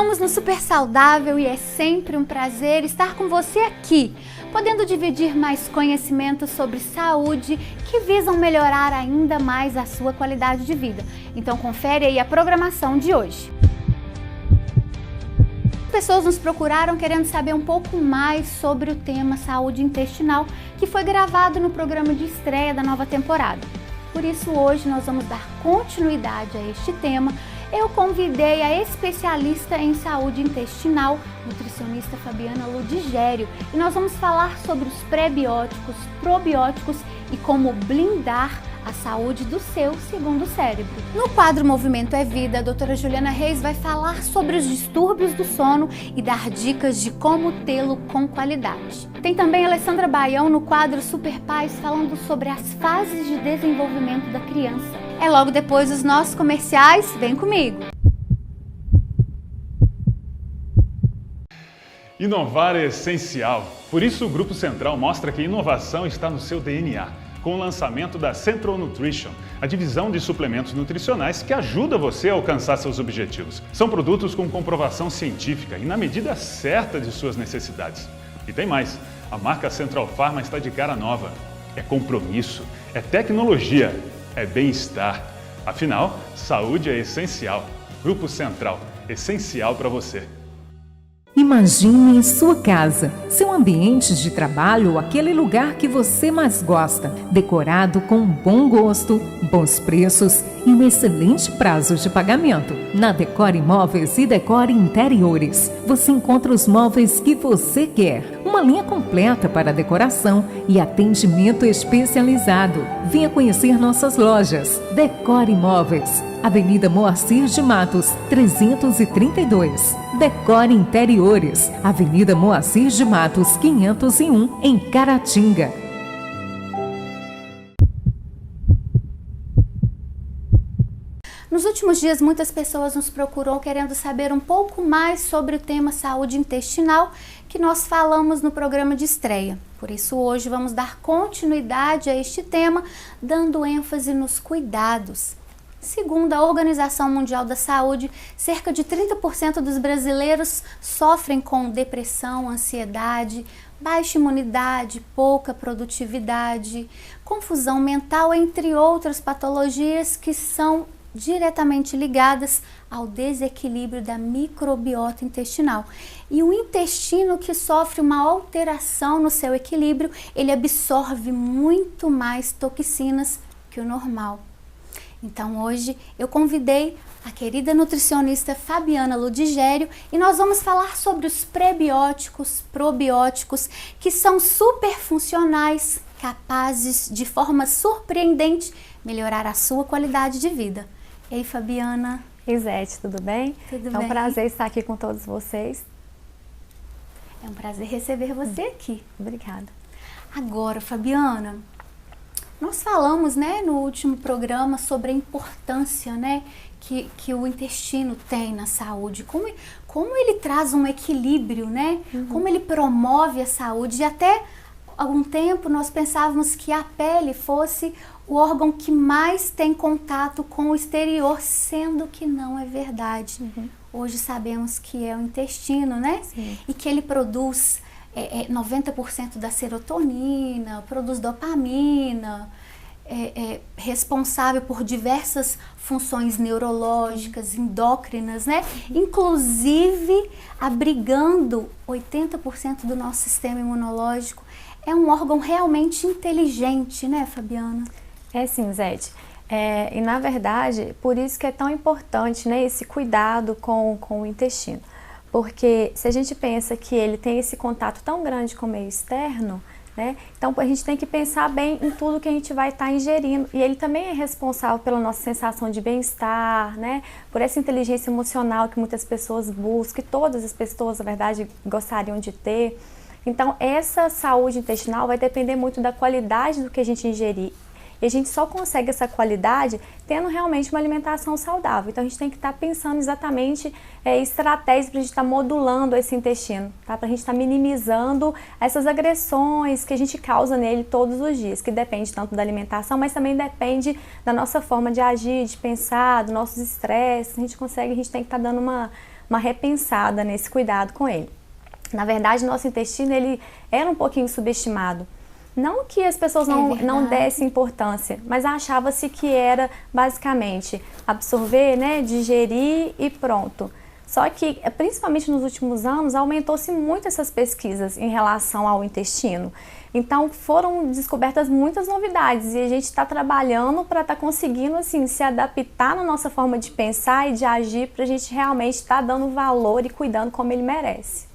Estamos no Super Saudável e é sempre um prazer estar com você aqui, podendo dividir mais conhecimentos sobre saúde que visam melhorar ainda mais a sua qualidade de vida. Então confere aí a programação de hoje. Pessoas nos procuraram querendo saber um pouco mais sobre o tema saúde intestinal, que foi gravado no programa de estreia da nova temporada. Por isso hoje nós vamos dar continuidade a este tema. Eu convidei a especialista em saúde intestinal, nutricionista Fabiana Ludigério, e nós vamos falar sobre os prebióticos, probióticos e como blindar a saúde do seu segundo cérebro. No quadro Movimento é Vida, a doutora Juliana Reis vai falar sobre os distúrbios do sono e dar dicas de como tê-lo com qualidade. Tem também a Alessandra Baião no quadro Super Pais falando sobre as fases de desenvolvimento da criança. É logo depois dos nossos comerciais, vem comigo! Inovar é essencial, por isso o Grupo Central mostra que inovação está no seu DNA. Com o lançamento da Central Nutrition, a divisão de suplementos nutricionais que ajuda você a alcançar seus objetivos. São produtos com comprovação científica e na medida certa de suas necessidades. E tem mais, a marca Central Pharma está de cara nova. É compromisso, é tecnologia, é bem-estar. Afinal, saúde é essencial. Grupo Central, essencial para você. Imagine em sua casa, seu ambiente de trabalho ou aquele lugar que você mais gosta, decorado com bom gosto, bons preços e um excelente prazo de pagamento. Na Decore Imóveis e Decore Interiores, você encontra os móveis que você quer. Uma linha completa para decoração e atendimento especializado. Venha conhecer nossas lojas. Decore Imóveis, Avenida Moacir de Matos, 332. Decore Interiores, Avenida Moacir de Matos, 501, em Caratinga. Nos últimos dias, muitas pessoas nos procuram querendo saber um pouco mais sobre o tema saúde intestinal que nós falamos no programa de estreia. Por isso, hoje vamos dar continuidade a este tema, dando ênfase nos cuidados. Segundo a Organização Mundial da Saúde, cerca de 30% dos brasileiros sofrem com depressão, ansiedade, baixa imunidade, pouca produtividade, confusão mental, entre outras patologias que são diretamente ligadas ao desequilíbrio da microbiota intestinal. E o intestino que sofre uma alteração no seu equilíbrio, ele absorve muito mais toxinas que o normal. Então hoje eu convidei a querida nutricionista Fabiana Ludigério e nós vamos falar sobre os prebióticos, probióticos, que são super funcionais, capazes de forma surpreendente melhorar a sua qualidade de vida. E aí, Fabiana? Oi, Zete, tudo bem? Tudo bem. É um prazer estar aqui com todos vocês. É um prazer receber você aqui. Obrigada. Agora, Fabiana, nós falamos, no último programa sobre a importância, que o intestino tem na saúde, como ele traz um equilíbrio, Como ele promove a saúde. E até algum tempo nós pensávamos que a pele fosse o órgão que mais tem contato com o exterior, sendo que não é verdade. Hoje sabemos que é o intestino, Sim. E que ele produz 90% da serotonina, produz dopamina, responsável por diversas funções neurológicas, endócrinas, Inclusive abrigando 80% do nosso sistema imunológico. É um órgão realmente inteligente, Fabiana? É sim, Zete. E na verdade, por isso que é tão importante, esse cuidado com o intestino. Porque se a gente pensa que ele tem esse contato tão grande com o meio externo, então a gente tem que pensar bem em tudo que a gente vai estar ingerindo. E ele também é responsável pela nossa sensação de bem-estar, por essa inteligência emocional que muitas pessoas buscam, que todas as pessoas, na verdade, gostariam de ter. Então essa saúde intestinal vai depender muito da qualidade do que a gente ingerir. E a gente só consegue essa qualidade tendo realmente uma alimentação saudável. Então a gente tem que estar pensando exatamente estratégias para a gente estar modulando esse intestino, para a gente estar minimizando essas agressões que a gente causa nele todos os dias, que depende tanto da alimentação, mas também depende da nossa forma de agir, de pensar, dos nossos estresses. A gente tem que estar dando uma uma repensada nesse cuidado com ele. Na verdade, nosso intestino ele era um pouquinho subestimado. Não que as pessoas não dessem importância, mas achava-se que era basicamente absorver, né, digerir e pronto. Só que, principalmente nos últimos anos, aumentou-se muito essas pesquisas em relação ao intestino. Então, foram descobertas muitas novidades e a gente está trabalhando para estar conseguindo assim, se adaptar na nossa forma de pensar e de agir para a gente realmente estar dando valor e cuidando como ele merece.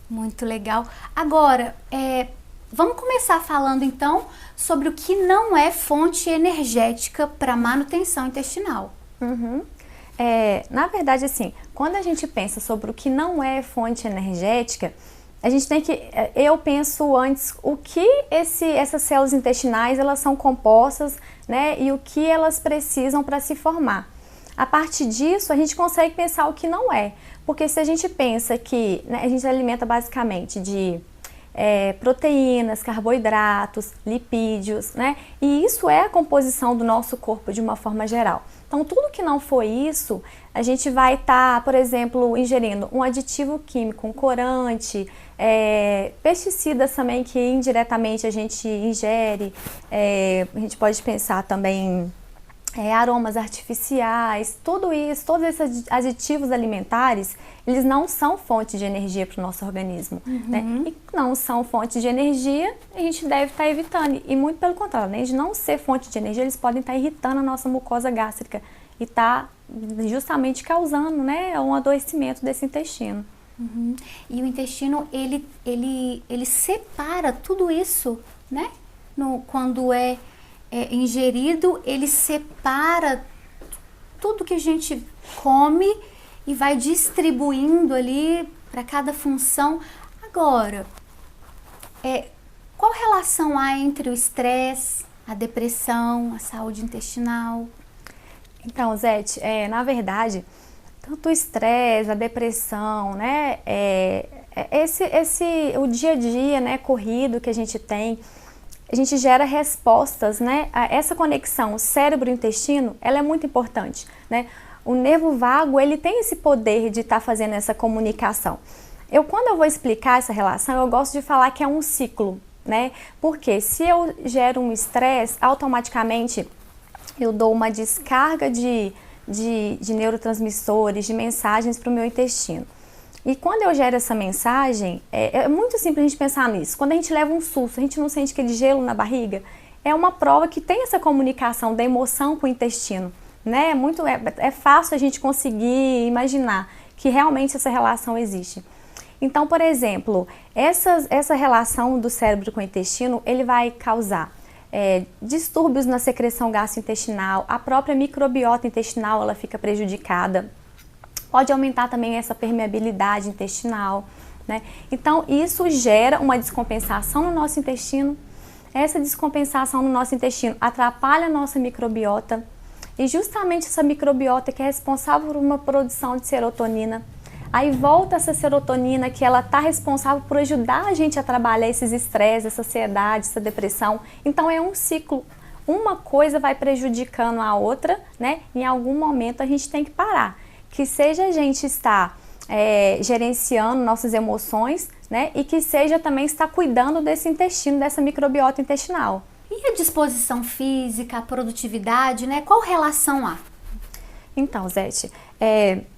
Muito legal. Agora, vamos começar falando então sobre o que não é fonte energética para manutenção intestinal. Na verdade, assim, quando a gente pensa sobre o que não é fonte energética, a gente tem que, eu penso antes o que essas células intestinais elas são compostas, né, e o que elas precisam para se formar. A partir disso, a gente consegue pensar o que não é, porque se a gente pensa que, né, a gente alimenta basicamente de proteínas, carboidratos, lipídios, né, e isso é a composição do nosso corpo de uma forma geral. Então, tudo que não for isso, a gente vai estar, por exemplo, ingerindo um aditivo químico, um corante, pesticidas também que indiretamente a gente ingere, a gente pode pensar também aromas artificiais, tudo isso, todos esses aditivos alimentares, eles não são fonte de energia para o nosso organismo, né? E não são fonte de energia, a gente deve estar evitando. E muito pelo contrário, além de não ser fonte de energia, eles podem estar irritando a nossa mucosa gástrica e estar justamente causando, né, um adoecimento desse intestino. E o intestino, ele separa tudo isso, né? Quando ingerido, ele separa tudo que a gente come e vai distribuindo ali para cada função. Agora, qual relação há entre o estresse, a depressão, a saúde intestinal? Então, Zete, na verdade, tanto o estresse, a depressão, né, o dia a dia, né, corrido que a gente tem, a gente gera respostas, né? Essa conexão cérebro-intestino, ela é muito importante, né? O nervo vago, ele tem esse poder de estar fazendo essa comunicação. Quando eu vou explicar essa relação, eu gosto de falar que é um ciclo, né? Porque se eu gero um estresse, automaticamente eu dou uma descarga de neurotransmissores, de mensagens para o meu intestino. E quando eu gero essa mensagem, é muito simples a gente pensar nisso. Quando a gente leva um susto, a gente não sente aquele gelo na barriga, é uma prova que tem essa comunicação da emoção com o intestino, né? É fácil a gente conseguir imaginar que realmente essa relação existe. Então, por exemplo, essa relação do cérebro com o intestino, ele vai causar distúrbios na secreção gastrointestinal, a própria microbiota intestinal ela fica prejudicada. Pode aumentar também essa permeabilidade intestinal, né? Então, isso gera uma descompensação no nosso intestino. Essa descompensação no nosso intestino atrapalha a nossa microbiota. E justamente essa microbiota que é responsável por uma produção de serotonina. Aí volta essa serotonina que ela está responsável por ajudar a gente a trabalhar esses estresses, essa ansiedade, essa depressão. Então, é um ciclo. Uma coisa vai prejudicando a outra, né? Em algum momento a gente tem que parar. Que seja a gente estar gerenciando nossas emoções, né? E que seja também estar cuidando desse intestino, dessa microbiota intestinal. E a disposição física, a produtividade, né? Qual relação há? Então, Zete,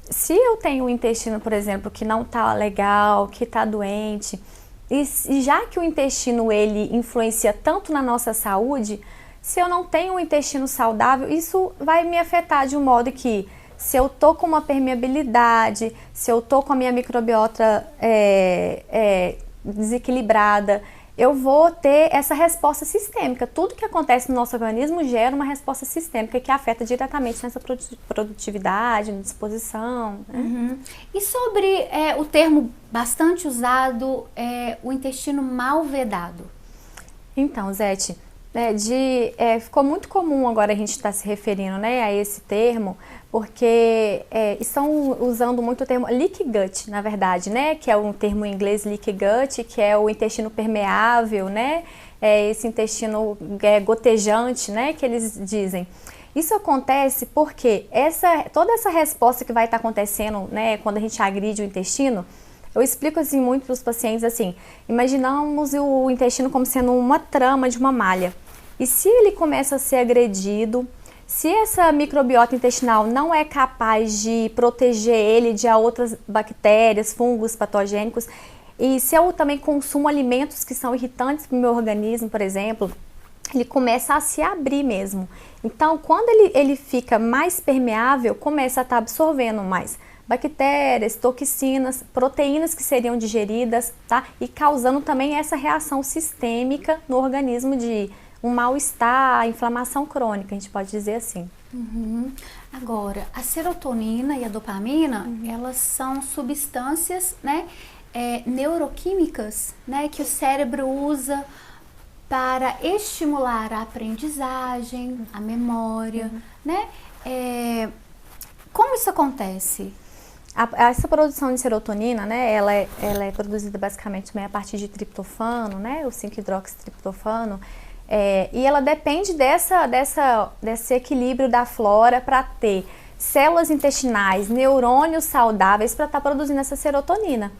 se eu tenho um intestino, por exemplo, que não está legal, que está doente, e já que o intestino ele influencia tanto na nossa saúde, se eu não tenho um intestino saudável, isso vai me afetar de um modo que se eu tô com uma permeabilidade, se eu tô com a minha microbiota desequilibrada, eu vou ter essa resposta sistêmica. Tudo que acontece no nosso organismo gera uma resposta sistêmica que afeta diretamente nessa produtividade, na disposição. Né? E sobre o termo bastante usado, o intestino mal vedado? Então, Zete, ficou muito comum agora a gente estar se referindo, né, a esse termo, porque estão usando muito o termo leaky gut, na verdade, né, que é um termo em inglês leaky gut, que é o intestino permeável, né, esse intestino gotejante, né, que eles dizem. Isso acontece porque toda essa resposta que vai estar acontecendo, né, quando a gente agride o intestino, eu explico assim muito para os pacientes assim, imaginamos o intestino como sendo uma trama de uma malha. E se ele começa a ser agredido, se essa microbiota intestinal não é capaz de proteger ele de outras bactérias, fungos patogênicos, e se eu também consumo alimentos que são irritantes para o meu organismo, por exemplo, ele começa a se abrir mesmo. Então, quando ele fica mais permeável, começa a estar absorvendo mais bactérias, toxinas, proteínas que seriam digeridas, tá? E causando também essa reação sistêmica no organismo de um mal-estar, inflamação crônica, a gente pode dizer assim. Agora, a serotonina e a dopamina, elas são substâncias, né, neuroquímicas, né, que o cérebro usa para estimular a aprendizagem, a memória, né? Como isso acontece? Essa produção de serotonina, né, ela é produzida basicamente a partir de triptofano, né, o 5-hidroxitriptofano, e ela depende desse equilíbrio da flora para ter células intestinais, neurônios saudáveis para estar produzindo essa serotonina.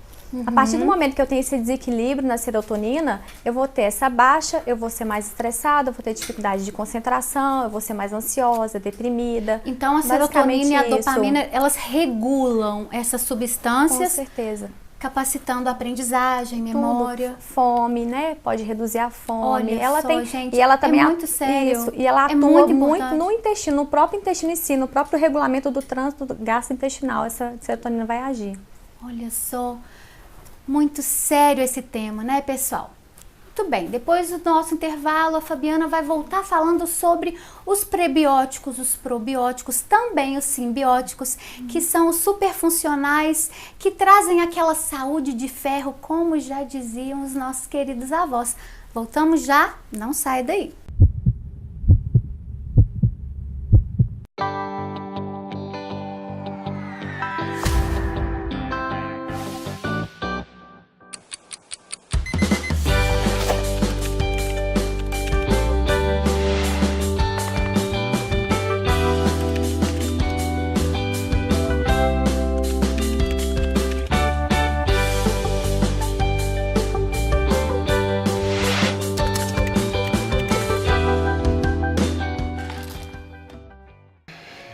A partir do momento que eu tenho esse desequilíbrio na serotonina, eu vou ter essa baixa, eu vou ser mais estressada, eu vou ter dificuldade de concentração, eu vou ser mais ansiosa, deprimida. Então a serotonina e a dopamina, elas regulam essas substâncias. Com certeza. Capacitando a aprendizagem, memória. Tudo. Fome, né? Pode reduzir a fome. Olha ela só, tem, gente, e ela também muito sério. Isso, e ela atua muito no intestino, no próprio intestino em si, no próprio regulamento do trânsito gastrointestinal, essa serotonina vai agir. Olha só, muito sério esse tema, né, pessoal? Muito bem, depois do nosso intervalo, a Fabiana vai voltar falando sobre os prebióticos, os probióticos, também os simbióticos, que são os superfuncionais, que trazem aquela saúde de ferro, como já diziam os nossos queridos avós. Voltamos já, não sai daí.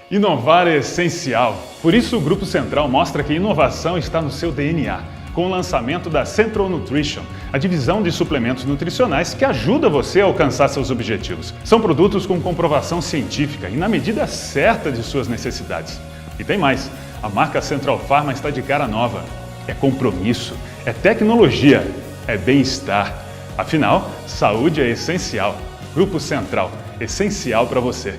Inovar é essencial. Por isso, o Grupo Central mostra que inovação está no seu DNA, com o lançamento da Central Nutrition, a divisão de suplementos nutricionais que ajuda você a alcançar seus objetivos. São produtos com comprovação científica e na medida certa de suas necessidades. E tem mais, a marca Central Pharma está de cara nova. É compromisso, é tecnologia, é bem-estar. Afinal, saúde é essencial. Grupo Central, essencial para você.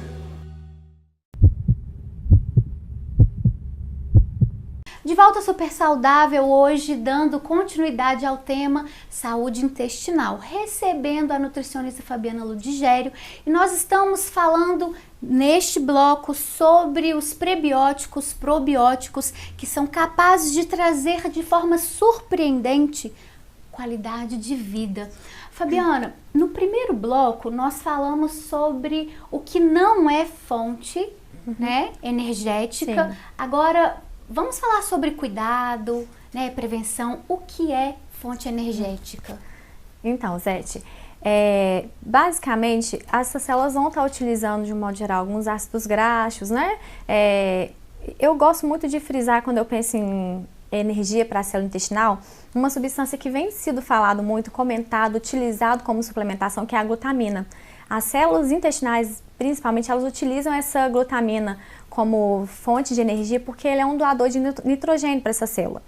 De volta Super Saudável, hoje dando continuidade ao tema saúde intestinal, recebendo a nutricionista Fabiana Ludigério, e nós estamos falando neste bloco sobre os prebióticos, probióticos, que são capazes de trazer de forma surpreendente qualidade de vida. Fabiana, no primeiro bloco nós falamos sobre o que não é fonte, né, energética. Sim. Agora vamos falar sobre cuidado, né, prevenção, o que é fonte energética? Então, Zete, basicamente, essas células vão estar utilizando, de um modo geral, alguns ácidos graxos, né? Eu gosto muito de frisar, quando eu penso em energia para a célula intestinal, uma substância que vem sido falado muito, comentado, utilizado como suplementação, que é a glutamina. As células intestinais, principalmente, elas utilizam essa glutamina como fonte de energia porque ele é um doador de nitrogênio para essa célula.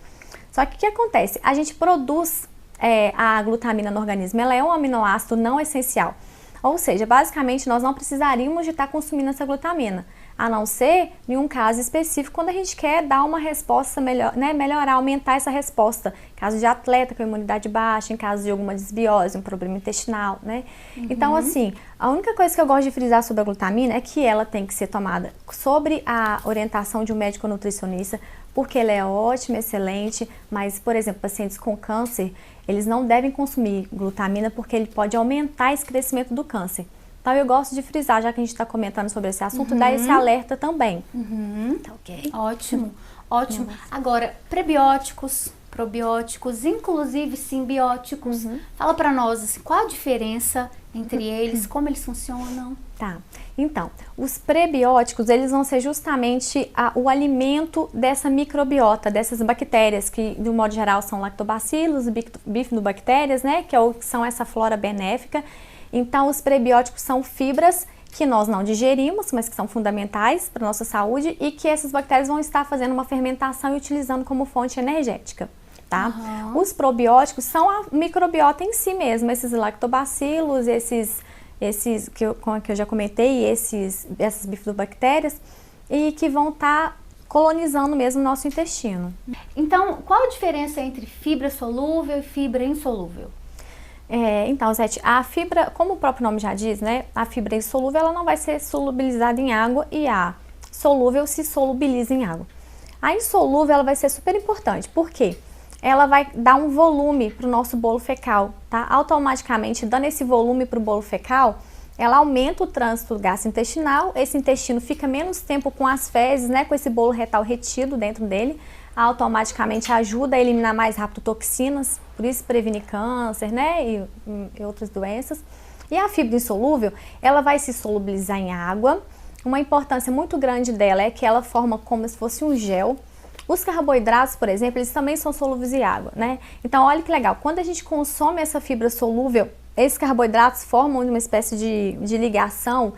Só que o que acontece? A gente produz a glutamina no organismo, ela é um aminoácido não essencial. Ou seja, basicamente nós não precisaríamos de estar consumindo essa glutamina, a não ser em um caso específico, quando a gente quer dar uma resposta melhor, né, melhorar, aumentar essa resposta. Em caso de atleta com imunidade baixa, em caso de alguma desbiose, um problema intestinal, né? Então, assim, a única coisa que eu gosto de frisar sobre a glutamina é que ela tem que ser tomada sobre a orientação de um médico nutricionista, porque ela é ótima, excelente, mas, por exemplo, pacientes com câncer, eles não devem consumir glutamina porque ele pode aumentar esse crescimento do câncer. Então eu gosto de frisar, já que a gente está comentando sobre esse assunto, dar esse alerta também. Tá ok? Ótimo, ótimo. Agora, prebióticos, probióticos, inclusive simbióticos. Fala para nós, assim, qual a diferença entre eles, como eles funcionam? Tá, então, os prebióticos, eles vão ser justamente o alimento dessa microbiota, dessas bactérias, que de um modo geral são lactobacilos, bifidobactérias, né, que são essa flora benéfica. Então, os prebióticos são fibras que nós não digerimos, mas que são fundamentais para a nossa saúde e que essas bactérias vão estar fazendo uma fermentação e utilizando como fonte energética. Tá? Os probióticos são a microbiota em si mesmo, esses lactobacilos, esses que eu já comentei, essas bifidobactérias, e que vão estar colonizando mesmo o nosso intestino. Então, qual a diferença entre fibra solúvel e fibra insolúvel? Então, Zete, a fibra, como o próprio nome já diz, né, a fibra insolúvel ela não vai ser solubilizada em água e a solúvel se solubiliza em água. A insolúvel ela vai ser super importante, por quê? Ela vai dar um volume para o nosso bolo fecal, tá? Automaticamente, dando esse volume para o bolo fecal, ela aumenta o trânsito gastrointestinal, esse intestino fica menos tempo com as fezes, né? Com esse bolo retal retido dentro dele, automaticamente ajuda a eliminar mais rápido toxinas, por isso previne câncer, né? E outras doenças. E a fibra insolúvel, ela vai se solubilizar em água. Uma importância muito grande dela é que ela forma como se fosse um gel. Os carboidratos, por exemplo, eles também são solúveis em água, né? Então, olha que legal, quando a gente consome essa fibra solúvel, esses carboidratos formam uma espécie de ligação,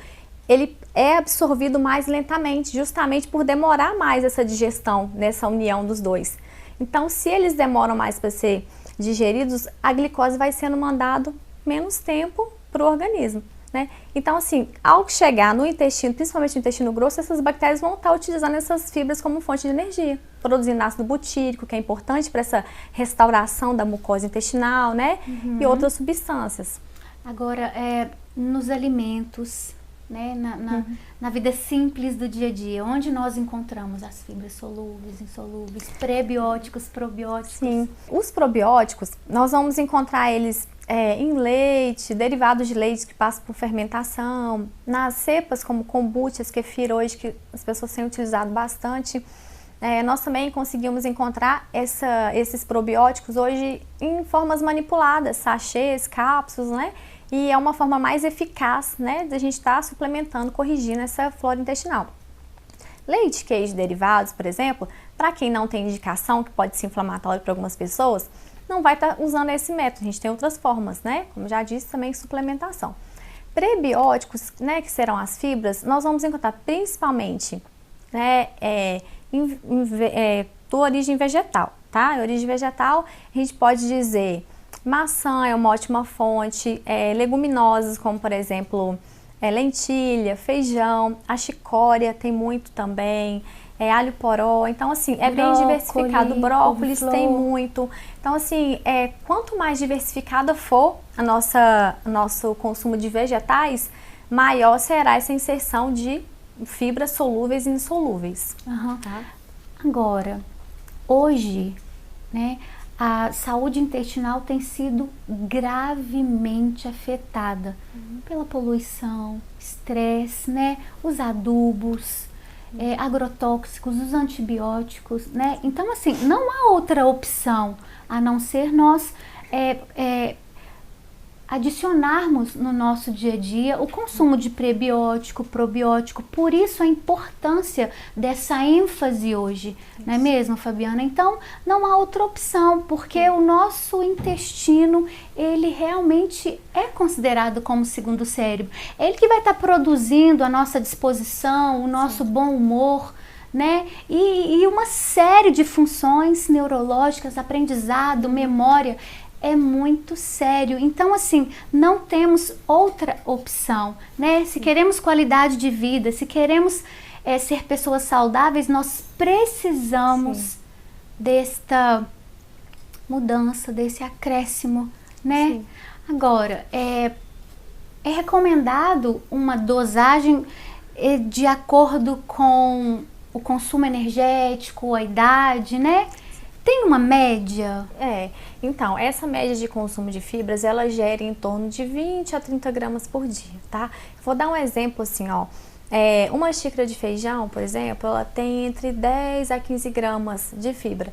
ele é absorvido mais lentamente, justamente por demorar mais essa digestão, nessa união dos dois. Então, se eles demoram mais para ser digeridos, a glicose vai sendo mandado menos tempo para o organismo. Né? Então, assim, ao chegar no intestino, principalmente no intestino grosso, essas bactérias vão estar utilizando essas fibras como fonte de energia, produzindo ácido butírico, que é importante para essa restauração da mucosa intestinal, né? E outras substâncias. Agora, nos alimentos, né? Na vida simples do dia a dia, onde nós encontramos as fibras solúveis, insolúveis, prebióticos, probióticos? Sim, os probióticos, nós vamos encontrar eles em leite, derivados de leite que passam por fermentação, nas cepas como kombuchas, kefir hoje, que as pessoas têm utilizado bastante. Nós também conseguimos encontrar esses probióticos hoje em formas manipuladas, sachês, cápsulas, né? E é uma forma mais eficaz, né, de a gente estar suplementando, corrigindo essa flora intestinal. Leite, queijo, derivados, por exemplo, para quem não tem indicação, que pode ser inflamatório para algumas pessoas, não vai estar usando esse método. A gente tem outras formas, né? Como já disse, também suplementação. Prebióticos, né, que serão as fibras, nós vamos encontrar principalmente, né, de origem vegetal, tá? Origem vegetal, a gente pode dizer maçã é uma ótima fonte, leguminosas como, por exemplo, lentilha, feijão, a chicória tem muito também, alho poró, então assim, bem diversificado, brócolis tem muito, então assim, quanto mais diversificada for nosso consumo de vegetais, maior será essa inserção de fibras solúveis e insolúveis. Tá? Agora, hoje, né, a saúde intestinal tem sido gravemente afetada pela poluição, estresse, né, os adubos, agrotóxicos, os antibióticos, né? Então, assim, não há outra opção a não ser nós adicionarmos no nosso dia a dia o consumo de prebiótico, probiótico, por isso a importância dessa ênfase hoje, não é mesmo, Fabiana? Então, não há outra opção, porque o nosso intestino, ele realmente é considerado como segundo cérebro. É ele que vai estar produzindo a nossa disposição, o nosso bom humor, né? E uma série de funções neurológicas, aprendizado, memória, é muito sério. Então, assim, não temos outra opção, né? Se queremos qualidade de vida, se queremos ser pessoas saudáveis, nós precisamos desta mudança, desse acréscimo, né? Sim. Agora, é recomendado uma dosagem de acordo com o consumo energético, a idade, né? Tem uma média? Então, essa média de consumo de fibras, ela gera em torno de 20 a 30 gramas por dia, tá? Vou dar um exemplo assim, ó. Uma xícara de feijão, por exemplo, ela tem entre 10 a 15 gramas de fibra.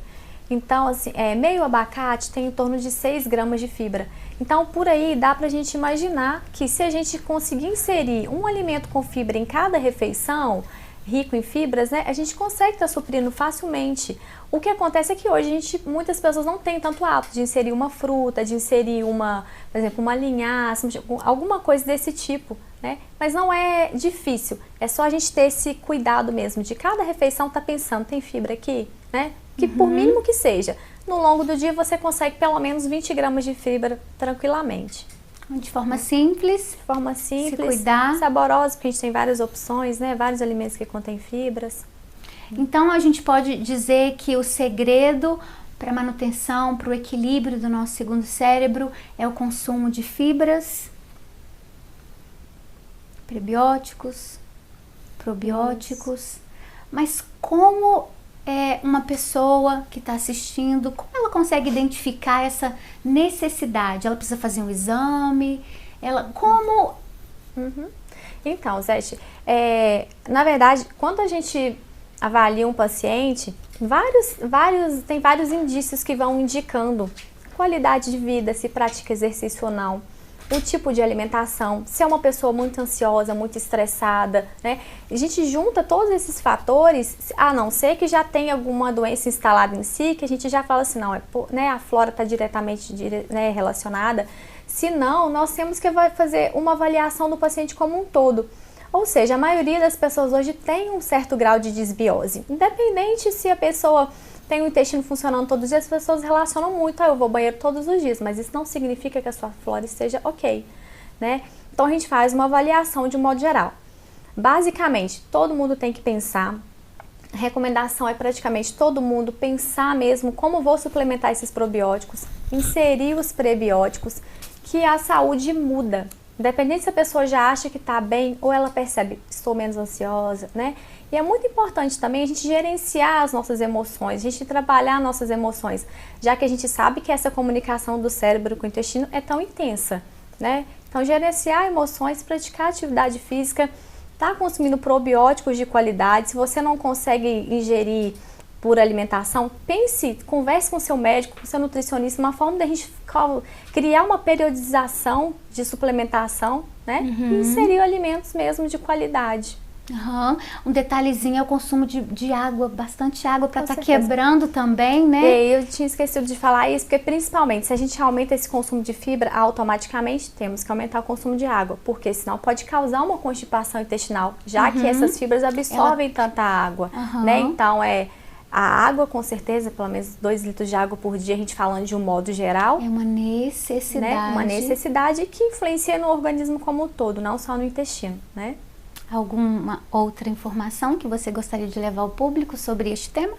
Então, assim, meio abacate tem em torno de 6 gramas de fibra. Então, por aí, dá pra gente imaginar que se a gente conseguir inserir um alimento com fibra em cada refeição, rico em fibras, né, a gente consegue estar suprindo facilmente. O que acontece é que hoje muitas pessoas não têm tanto hábito de inserir uma fruta, de inserir por exemplo, uma linhaça, alguma coisa desse tipo, né? Mas não é difícil, é só a gente ter esse cuidado mesmo de cada refeição tá pensando, tem fibra aqui, né? Que por mínimo que seja, no longo do dia você consegue pelo menos 20 gramas de fibra tranquilamente. De forma simples. De forma simples, se cuidar. Saborosa, porque a gente tem várias opções, né? Vários alimentos que contêm fibras. Então a gente pode dizer que o segredo para a manutenção, para o equilíbrio do nosso segundo cérebro é o consumo de fibras, prebióticos, probióticos. Mas como uma pessoa que está assistindo, como ela consegue identificar essa necessidade? Ela precisa fazer um exame? Como? Então, Zete, na verdade, quando a gente avalia um paciente, tem vários indícios que vão indicando qualidade de vida, se pratica exercício ou não, o tipo de alimentação, se é uma pessoa muito ansiosa, muito estressada, né? A gente junta todos esses fatores, a não ser que já tenha alguma doença instalada em si, que a gente já fala assim, não, né, a flora está diretamente relacionada. Se não, nós temos que fazer uma avaliação do paciente como um todo. Ou seja, a maioria das pessoas hoje tem um certo grau de desbiose. Independente se a pessoa tem o intestino funcionando todos os dias, as pessoas relacionam muito, eu vou ao banheiro todos os dias, mas isso não significa que a sua flora esteja ok, né? Então a gente faz uma avaliação de um modo geral. Basicamente, todo mundo tem que pensar, a recomendação é praticamente todo mundo pensar mesmo como vou suplementar esses probióticos, inserir os prebióticos, que a saúde muda. Independente se a pessoa já acha que está bem ou ela percebe, estou menos ansiosa, né? E é muito importante também a gente gerenciar as nossas emoções, a gente trabalhar nossas emoções, já que a gente sabe que essa comunicação do cérebro com o intestino é tão intensa, né? Então, gerenciar emoções, praticar atividade física, tá consumindo probióticos de qualidade. Se você não consegue ingerir por alimentação, converse com seu médico, com seu nutricionista, uma forma da gente criar uma periodização de suplementação, né? E inserir alimentos mesmo de qualidade. Um detalhezinho é o consumo de água, bastante água para estar quebrando também, né? Eu tinha esquecido de falar isso, porque principalmente se a gente aumenta esse consumo de fibra, automaticamente temos que aumentar o consumo de água, porque senão pode causar uma constipação intestinal, já que essas fibras absorvem tanta água, né? Então a água, com certeza, pelo menos 2 litros de água por dia, a gente falando de um modo geral. É uma necessidade. Né? Uma necessidade que influencia no organismo como um todo, não só no intestino, né? Alguma outra informação que você gostaria de levar ao público sobre este tema?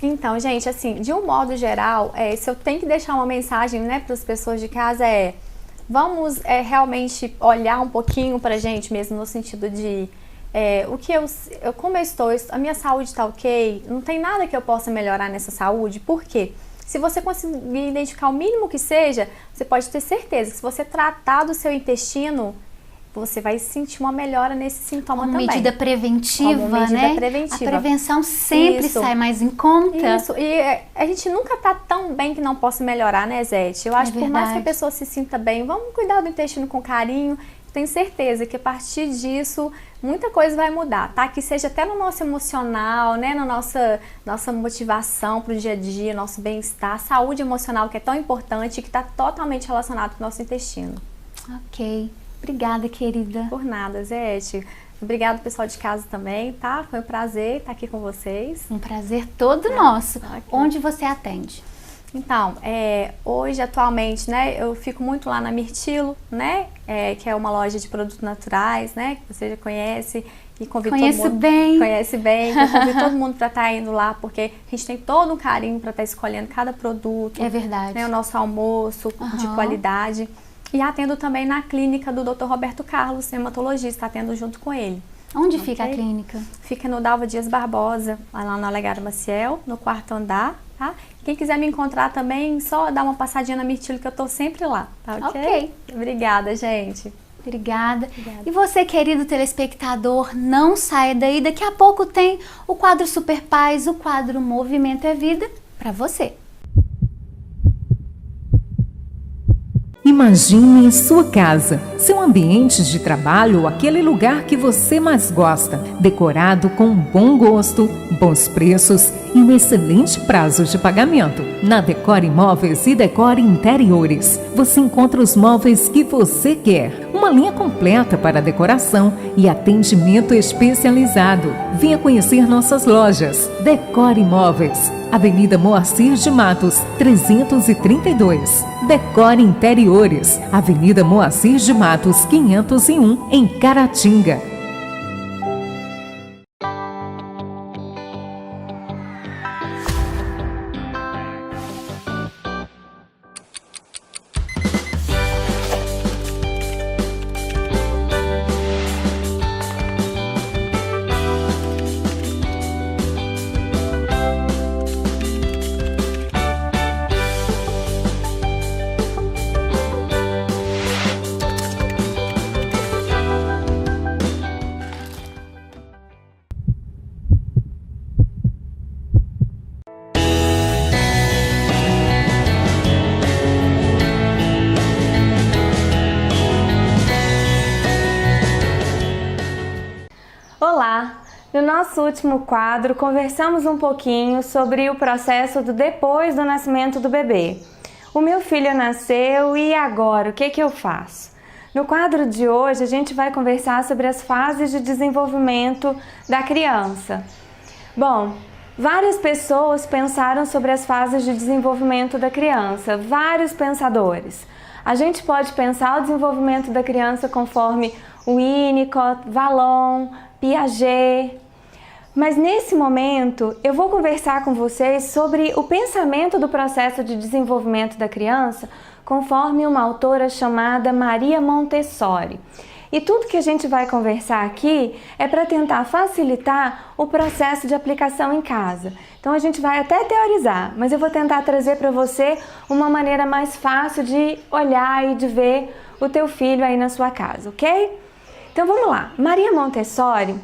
Então, gente, assim, de um modo geral, se eu tenho que deixar uma mensagem, né, para as pessoas de casa vamos realmente olhar um pouquinho pra gente mesmo, no sentido de como eu estou, a minha saúde está ok, não tem nada que eu possa melhorar nessa saúde. Por quê? Se você conseguir identificar o mínimo que seja, você pode ter certeza que se você tratar do seu intestino, você vai sentir uma melhora nesse sintoma também. Medida preventiva, como medida né? preventiva. A prevenção sempre sai mais em conta. Isso, e a gente nunca tá tão bem que não possa melhorar, né, Zete? Eu acho que por mais que a pessoa se sinta bem, vamos cuidar do intestino com carinho. Tenho certeza que a partir disso, muita coisa vai mudar, tá? Que seja até no nosso emocional, né? Na nossa motivação pro dia a dia, nosso bem-estar, saúde emocional, que é tão importante e que está totalmente relacionado com o nosso intestino. Ok. Obrigada, querida. Por nada, Zete. Obrigada, pessoal de casa também, tá? Foi um prazer estar aqui com vocês. Um prazer todo nosso. Okay. Onde você atende? Então, hoje, atualmente, né, eu fico muito lá na Mirtilo, né? Que é uma loja de produtos naturais, né? Que você já conhece. E convido todo mundo. Conhece bem. Eu convido todo mundo para estar indo lá, porque a gente tem todo um carinho para estar escolhendo cada produto. É verdade. Né, o nosso almoço de qualidade. E atendo também na clínica do Dr. Roberto Carlos, hematologista, atendo junto com ele. Onde fica a clínica? Fica no Dalva Dias Barbosa, lá no Alegado Maciel, no 4º andar, tá? Quem quiser me encontrar também, só dar uma passadinha na Mirtilo que eu tô sempre lá, tá ok? Obrigada, gente. Obrigada. E você, querido telespectador, não saia daí. Daqui a pouco tem o quadro Super Paz, o quadro Movimento é Vida para você. Imagine sua casa, seu ambiente de trabalho ou aquele lugar que você mais gosta, decorado com bom gosto, bons preços e um excelente prazo de pagamento. Na Decore Imóveis e Decore Interiores, você encontra os móveis que você quer, uma linha completa para decoração e atendimento especializado. Venha conhecer nossas lojas. Decore Imóveis, Avenida Moacir de Matos, 332. Decore Interiores, Avenida Moacir de Matos, 501, em Caratinga. Olá! No nosso último quadro, conversamos um pouquinho sobre o processo do depois do nascimento do bebê. O meu filho nasceu e agora, o que eu faço? No quadro de hoje, a gente vai conversar sobre as fases de desenvolvimento da criança. Bom, várias pessoas pensaram sobre as fases de desenvolvimento da criança, vários pensadores. A gente pode pensar o desenvolvimento da criança conforme Winnicott, Vallon, Piaget. Mas nesse momento eu vou conversar com vocês sobre o pensamento do processo de desenvolvimento da criança conforme uma autora chamada Maria Montessori. E tudo que a gente vai conversar aqui é para tentar facilitar o processo de aplicação em casa. Então a gente vai até teorizar, mas eu vou tentar trazer para você uma maneira mais fácil de olhar e de ver o teu filho aí na sua casa, ok? Então vamos lá. Maria Montessori,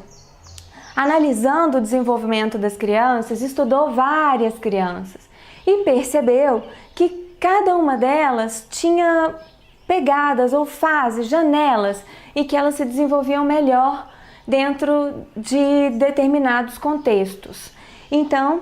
analisando o desenvolvimento das crianças, estudou várias crianças e percebeu que cada uma delas tinha pegadas ou fases, janelas, e que elas se desenvolviam melhor dentro de determinados contextos. Então,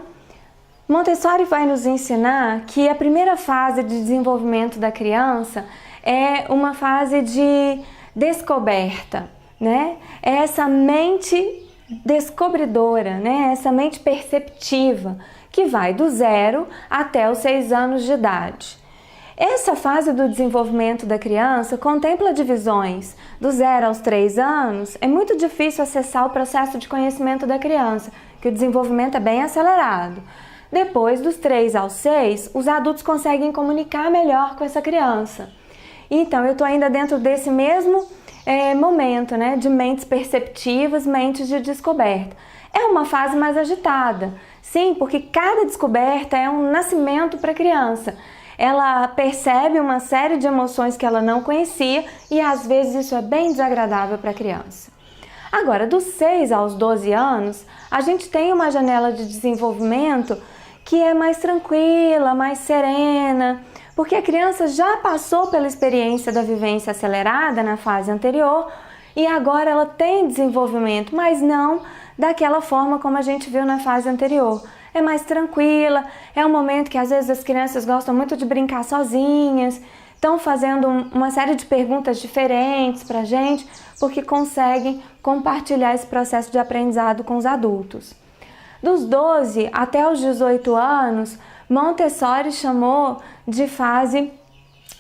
Montessori vai nos ensinar que a primeira fase de desenvolvimento da criança é uma fase de descoberta, né? É essa mente descobridora, né? Essa mente perceptiva que vai do 0 até os 6 anos de idade. Essa fase do desenvolvimento da criança contempla divisões. Do 0 aos 3 anos, é muito difícil acessar o processo de conhecimento da criança, que o desenvolvimento é bem acelerado. Depois, dos 3 aos 6, os adultos conseguem comunicar melhor com essa criança. Então, eu estou ainda dentro desse mesmo momento, né, de mentes perceptivas, mentes de descoberta. É uma fase mais agitada, sim, porque cada descoberta é um nascimento para a criança. Ela percebe uma série de emoções que ela não conhecia e às vezes isso é bem desagradável para a criança. Agora, dos 6 aos 12 anos, a gente tem uma janela de desenvolvimento que é mais tranquila, mais serena, porque a criança já passou pela experiência da vivência acelerada na fase anterior e agora ela tem desenvolvimento, mas não daquela forma como a gente viu na fase anterior. É mais tranquila, é um momento que às vezes as crianças gostam muito de brincar sozinhas, estão fazendo uma série de perguntas diferentes para a gente, porque conseguem compartilhar esse processo de aprendizado com os adultos. Dos 12 até os 18 anos, Montessori chamou de fase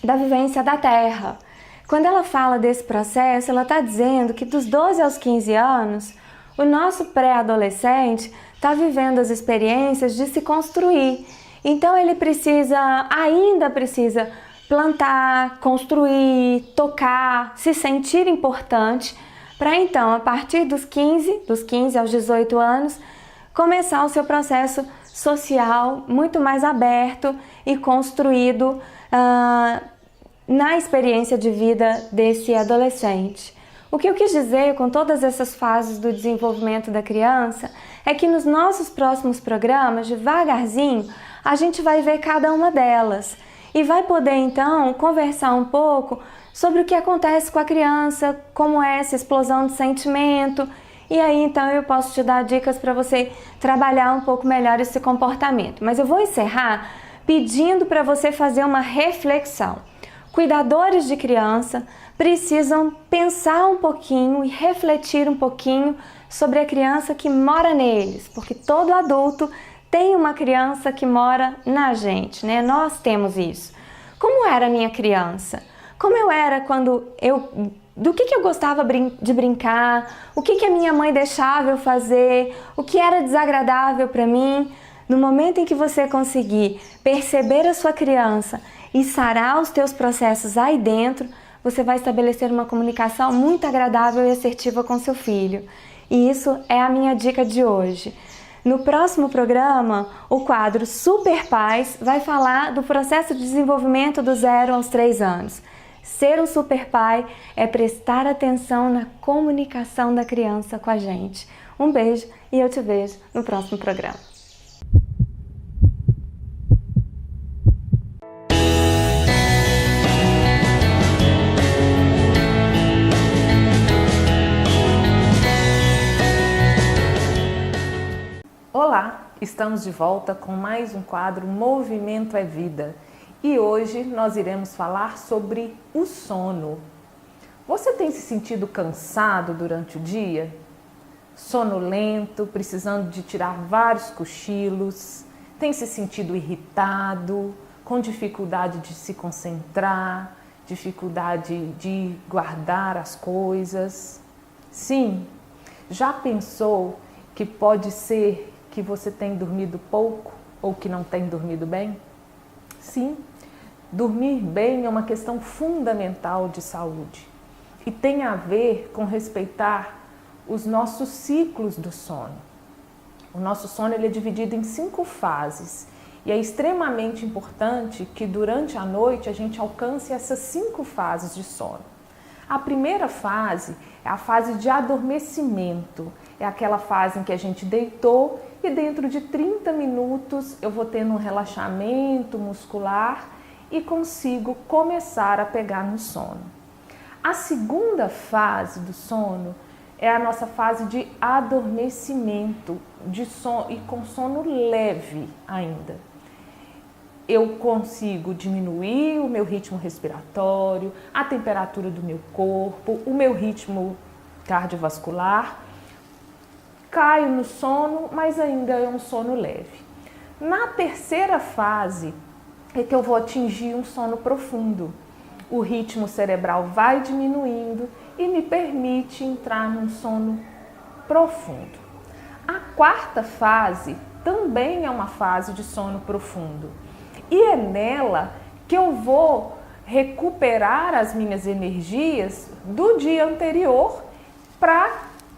da vivência da terra. Quando ela fala desse processo, ela está dizendo que dos 12 aos 15 anos, o nosso pré-adolescente está vivendo as experiências de se construir. Então ele ainda precisa plantar, construir, tocar, se sentir importante, para então, a partir dos 15 aos 18 anos, começar o seu processo social, muito mais aberto e construído na experiência de vida desse adolescente. O que eu quis dizer com todas essas fases do desenvolvimento da criança é que nos nossos próximos programas, devagarzinho, a gente vai ver cada uma delas e vai poder então conversar um pouco sobre o que acontece com a criança, como é essa explosão de sentimento, e aí então eu posso te dar dicas para você trabalhar um pouco melhor esse comportamento. Mas eu vou encerrar pedindo para você fazer uma reflexão. Cuidadores de criança precisam pensar um pouquinho e refletir um pouquinho sobre a criança que mora neles, porque todo adulto tem uma criança que mora na gente, né? Nós temos isso. Como era a minha criança? Como eu era quando do que eu gostava de brincar? O que a minha mãe deixava eu fazer? O que era desagradável para mim? No momento em que você conseguir perceber a sua criança e sarar os teus processos aí dentro, você vai estabelecer uma comunicação muito agradável e assertiva com seu filho. E isso é a minha dica de hoje. No próximo programa, o quadro Super Pais vai falar do processo de desenvolvimento do 0 aos 3 anos. Ser um super pai é prestar atenção na comunicação da criança com a gente. Um beijo e eu te vejo no próximo programa. Olá, estamos de volta com mais um quadro Movimento é Vida e hoje nós iremos falar sobre o sono. Você tem se sentido cansado durante o dia? Sonolento, precisando de tirar vários cochilos? Tem se sentido irritado, com dificuldade de se concentrar, dificuldade de guardar as coisas? Sim, já pensou que pode ser que você tem dormido pouco ou que não tem dormido bem? Sim, dormir bem é uma questão fundamental de saúde e tem a ver com respeitar os nossos ciclos do sono. O nosso sono ele é dividido em 5 fases e é extremamente importante que durante a noite a gente alcance essas 5 fases de sono. A primeira fase é a fase de adormecimento, é aquela fase em que a gente deitou e dentro de 30 minutos eu vou tendo um relaxamento muscular e consigo começar a pegar no sono. A segunda fase do sono é a nossa fase de adormecimento, e com sono leve ainda. Eu consigo diminuir o meu ritmo respiratório, a temperatura do meu corpo, o meu ritmo cardiovascular, caio no sono, mas ainda é um sono leve. Na terceira fase é que eu vou atingir um sono profundo. O ritmo cerebral vai diminuindo e me permite entrar num sono profundo. A quarta fase também é uma fase de sono profundo. E é nela que eu vou recuperar as minhas energias do dia anterior para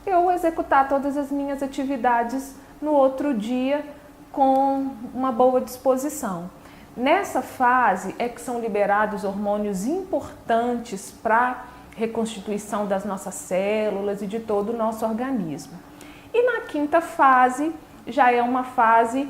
eu executar todas as minhas atividades no outro dia com uma boa disposição. Nessa fase é que são liberados hormônios importantes para a reconstituição das nossas células e de todo o nosso organismo. E na quinta fase já é uma fase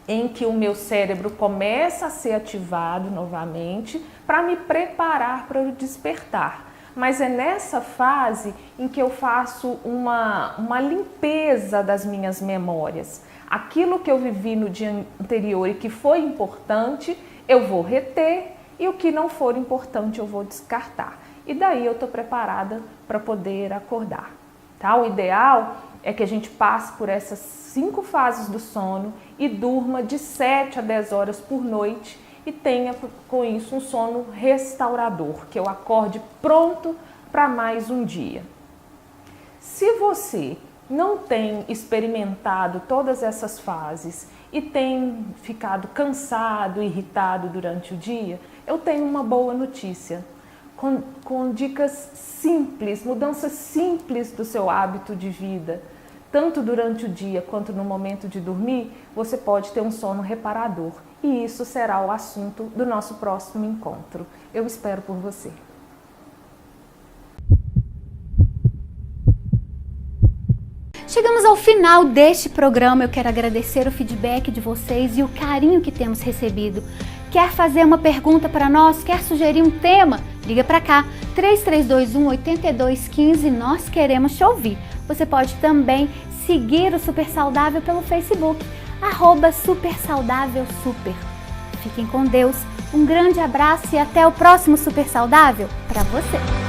em que o meu cérebro começa a ser ativado novamente para me preparar para o despertar. Mas é nessa fase em que eu faço uma limpeza das minhas memórias. Aquilo que eu vivi no dia anterior e que foi importante, eu vou reter e o que não for importante eu vou descartar. E daí eu estou preparada para poder acordar. Tá? O ideal é que a gente passe por essas 5 fases do sono e durma de 7 a 10 horas por noite e tenha com isso um sono restaurador, que eu acorde pronto para mais um dia. Se você não tem experimentado todas essas fases e tem ficado cansado, irritado durante o dia, eu tenho uma boa notícia. Com dicas simples, mudanças simples do seu hábito de vida, tanto durante o dia quanto no momento de dormir, você pode ter um sono reparador. E isso será o assunto do nosso próximo encontro. Eu espero por você. Chegamos ao final deste programa. Eu quero agradecer o feedback de vocês e o carinho que temos recebido. Quer fazer uma pergunta para nós? Quer sugerir um tema? Liga para cá, 3321-8215, nós queremos te ouvir. Você pode também seguir o Super Saudável pelo Facebook, @supersaudávelsuper. Fiquem com Deus, um grande abraço e até o próximo Super Saudável para você.